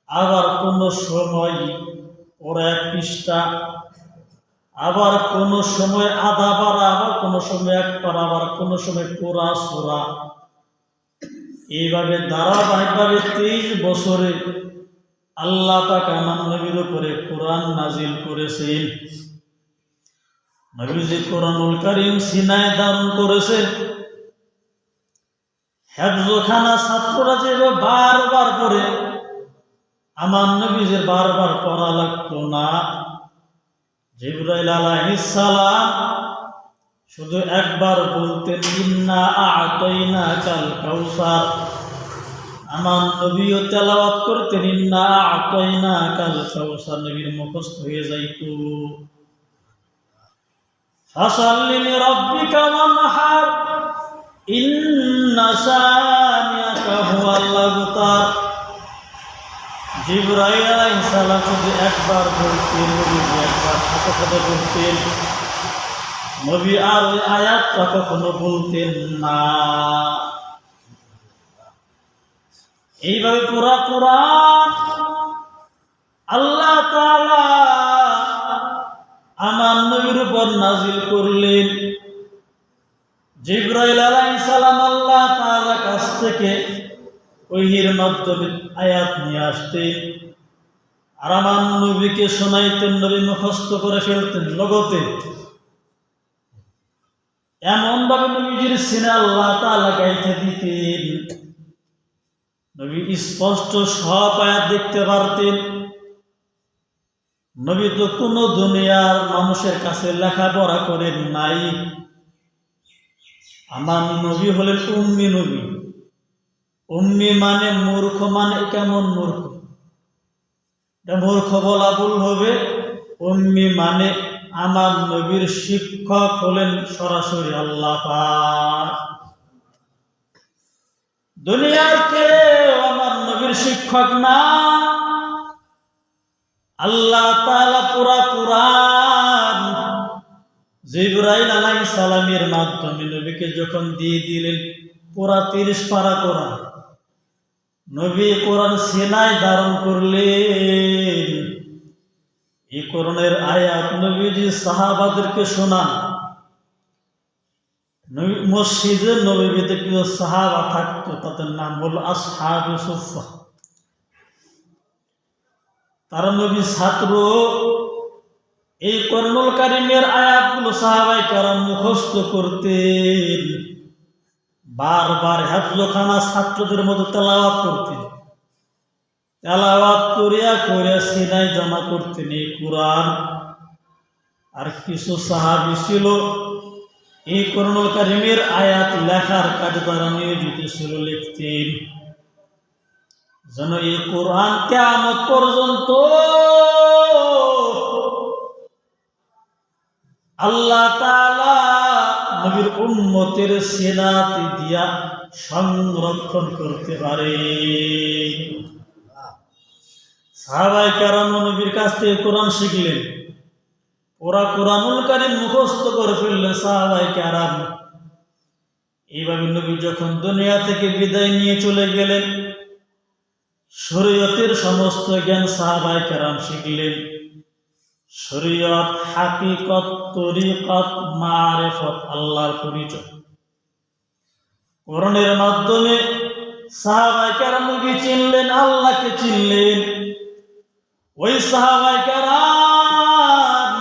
আবার কোন সময় ওরা 1 পৃষ্ঠা, আবার কোন সময় আধা পারা, আবার কোন সময় 1 পারা, আবার কোন সময় পুরা সূরা। এইভাবে ধারাবাহিকভাবে 23 বছরে আল্লাহ পাক আমার নবীর উপরে কোরআন নাজিল করেছেন। নবীজি কোরআনুল কারীম সিনায় ধারণ করেছেন। হেফজখানা ছাত্ররা যেভাবে বারবার পড়ে, আমার নবীজির বারবার পড়া লাগতো না। জিবরাইল আলাইহিস সালাম শুধু একবার বলতেন, ইন্না আ'তাইনাকাল কাউসার। আমার নবীও তেলাওয়াত করতেন, ইন্না আ'তাইনাকাল কাউসার। নবীর মুখস্থ হয়ে যাইত। ফাসাল্লি লিরাব্বিকা ওয়ানহার, ইন্না শানিয়াকা হুয়াল আবতার। জিবরাইল আলাইহিস সালাম শুধু একবার বলতেন, নবীজি একবার কথা বলতেন। নবী আর ওই আয়াতটা কখনো বলতেন না। এইভাবে পুরা কোরআন আল্লাহ তাআলা আমার নবীর উপর নাজিল করলেন। জিবরাইল আলাইহিস সালাম আল্লাহ তাআলার কাছ থেকে ওহীর মাধ্যমে আয়াত নিয়ে আসতেন, আর আমার নবীকে শোনাইতেন। নবী মুখস্থ করে ফেলতেন লগতে। এমন ভাবে নবীজির সিনে আল্লাহ তাআলা গাইতে দিতেন, নবী স্পষ্ট সব আয়াত দেখতে পারতেন। নবী তো কোনো দুনিয়ার মানুষের কাছে লেখাপড়া করেন নাই। আমার নবী হলেন উম্মি নবী। উম্মি মানে মূর্খ, মানে কেমন মূর্খ? মূর্খ বলা ভুল হবে। উম্মি মানে আমার নবীর শিক্ষক হলেন সরাসরি আল্লাহ পাক। দুনিয়ার কেউ আমার নবীর শিক্ষক না। আল্লাহ তাআলা পুরা কোরআন জিবরাইল আলাইহিস সালামের মাধ্যমে নবীকে যখন দিয়ে দিলেন, পুরা 30 পারা কোরআন নবী কোরআন সিনায় ধারণ করলেন। এই কোরআনের আয়াত নবীজি সাহাবাদেরকে শোনান। মসজিদে নববীতে কিছু সাহাবা থাকতো, তাদের নাম হলো আসহাবে সুফফা। তারা নবী ছাত্র। এই কোরআনুল কারীমের আয়াতগুলো সাহাবায়ে কেরাম মুখস্থ করতেন, বারবার হেফজখানা ছাত্রদের মতো তেলাওয়াত করতেন। তেলাওয়াত করিয়া করিয়া সিনায় জমা করতেন এই কোরআন। আর কিছু সাহাবী ছিল এই কোরআনুল কারীমের আয়াত লেখার কাজে তারা নিয়োজিত ছিল, লিখতেন যেন এই কোরআন কিয়ামত পর্যন্ত আল্লাহ তাআলা নবীর উম্মতের সিনাতে দিয়া সংরক্ষণ করতে পারে। সাহাবায়ে কেরাম নবীর কাছ থেকে কোরআন শিখলেন, ওরা কোরআনুল কারীম মুখস্থ করে ফেললেন সাহাবায়ে কেরাম। এইভাবে নবী যখন দুনিয়া থেকে বিদায় নিয়ে চলে গেলেন, শরীয়তের সমস্ত জ্ঞান সাহাবায়ে কেরাম শিখলেন। শরীয়ত, হাকিকত, তরিকত, মারিফত, আল্লাহর পরিচয় কোরআনের মাধ্যমে সাহাবায়ে কেরাম নবী চিনলেন, আল্লাহকে চিনলেন। ওই সাহাবায়ে কেরাম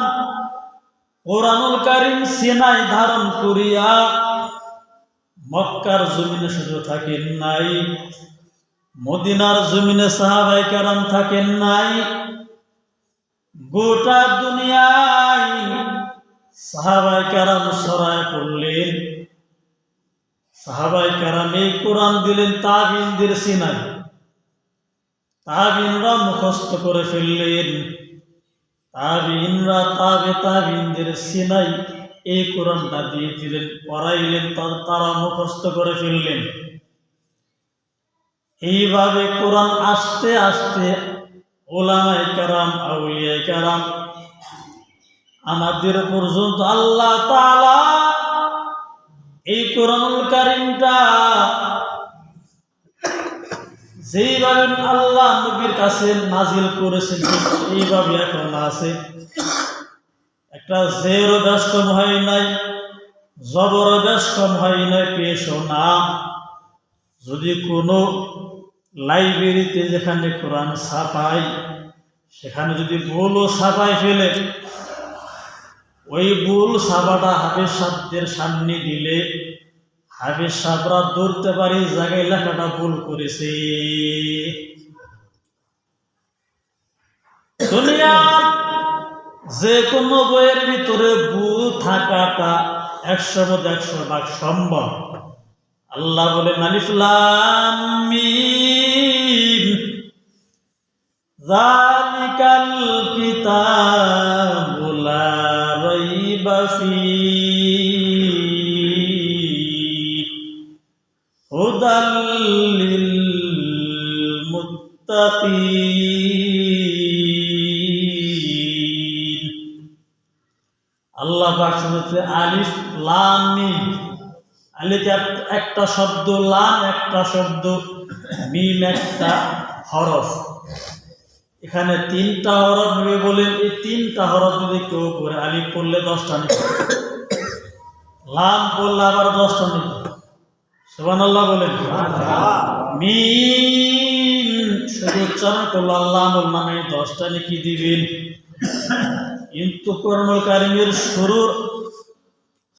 কোরআনুল কারীম সিনায় ধারণ করিয়া মক্কার জমিনে শুধু থাকেন নাই, মদিনার জমিনে সাহাবায়ে কেরাম থাকেন নাই, গোটা দুনিয়ায় সাহাবায়ে কেরাম ছড়ায় পড়লেন। সাহাবায়ে কেরাম এই কোরআন দিলেন তাবিনদের সিনায়, তাবিনরা মুখস্থ করে ফেললেন। তাবিনরা তাবিনদের সিনায় এই কোরআনটা দিয়ে দিলেন, পড়াইলেন, তারা মুখস্থ করে ফেললেন। এইভাবে কোরআন আস্তে আস্তে উলামায়ে কেরাম, আউলিয়ায়ে কেরাম আমাদের পর্যন্ত আল্লাহ তাআলা এই কোরআনুল কারীমটা যেইভাবে আল্লাহ নবীর কাছে নাজিল করেছেন এইভাবে এখন আছে। একটা জের বেশ কম হয় নাই, জবর বেশ কম হয় নাই, পেশও না। যদি কোনো লাইব্রেরিতে যেখানে কোরআন ছাপায় সেখানে যদি ভুলও ছাপাই ফেলে, ওই ভুল ছাপাটা হাফেজ সাহেবদের সামনে দিলে হাফেজ সাহেবরা ধরতে পারি জায়গায় লেখাটা ভুল করেছে। দুনিয়ার যে কোনো বইয়ের ভিতরে ভুল থাকাটা 100% সম্ভব। আল্লাহ বলেন আলিফ লাম মিম যালিকাল কিতাবু লা রাইবা ফীহি হুদাল লিল মুত্তাকিন। আল্লাহ পাক শুনেছে আলিফ লাম মিম। আলিফ একটা শব্দ, লাম একটা শব্দ, মিম একটা হরফ। এখানে 3টা হরফ নবী বলেন, এই 3টা হরফ যদি কেউ পড়ে, আলিফ পড়লে 10টা নেকি, লাম পড়লে আবার 10টা নেকি। সুবহানাল্লাহ বলেন। মিম শুধু উচ্চারণ করলো আল্লাহ নামে 10টা নেকি দিবেন। কিন্তু কোরআনুল কারীমের শুরুর